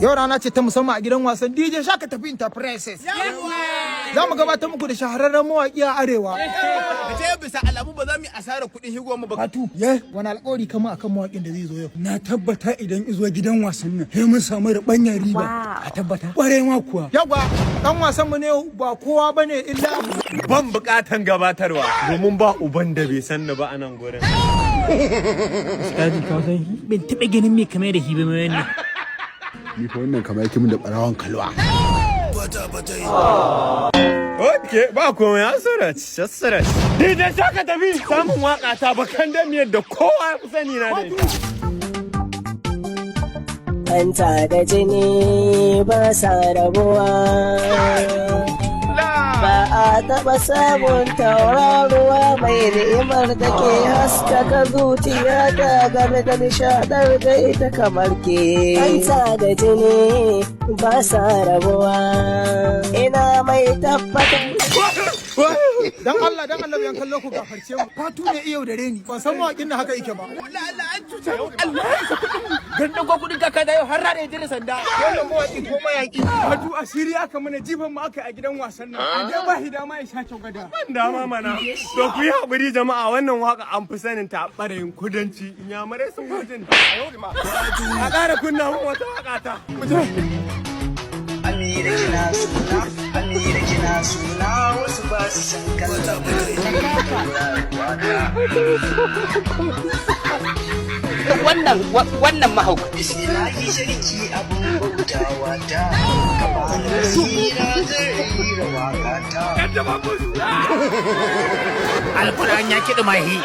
Yau rana ce ta musamman a gidan wasan DJ Shaka Tafi Enterprises. Za mu gabatar muku da shahararren mawaƙi a Arewa. Da ta bisa alamu ba za mu yi asarar kuɗin higuwar mu ba. Fatu, wani alƙawari kama akan mawaƙin da zai zo yau. Na tabbata idan izo gidan wasan nan, sai mun samu riɓanyar riba. A tabbata. Ƙwarai ma kuwa. Yawwa, ɗan wasan mu ne ba kowa bane illa. Ban buƙatan gabatarwa domin ba uban da bai san da ba a nan gurin. Ustazi ka san ban taɓa ganin me kamar da hibe mai wannan. Ni fa wannan kamar yake min da ɓarawon kalwa. Ok, ba komai asirach. DJ Shaka Tafi samun waka ta bakan damiyar da kowa ya fi sani na da ita. Hanta da jini ba sa rabuwa. Ba a taɓa samun tauraruwa mai ni'imar da ke haskaka zuciya ta game da nishaɗar da ita kamar ke. Hanta da jini ba sa rabuwa. Ina mai tabbatar. Dan Allah yan kallo ku gafarce mu. Fatu ne iyo da reni. Ban san mawaƙin da haka yake ba. Allah an cuta yau. Allah ya saka kuɗi. Gandan kuɗin kaka da yau har rana ya jira sanda. Wannan mawaƙi ko mayaƙi. Fatu asiri aka mana jifan mu aka a gidan wasan nan. An dai ba shi dama ya sha gada. Ban dama mana. To ku yi haƙuri jama'a wannan waka an fi sanin ta ɓarayin kudanci. Inyamurai sun fi jin ta. A ƙara kunna mun wata waka ta. Amira kina suna wasu ba su san kallon wannan mahauka. Bismillahi sarki abun bautawa ta kama da basira zai rira waka ta. Alƙur'an ya kiɗi mahi.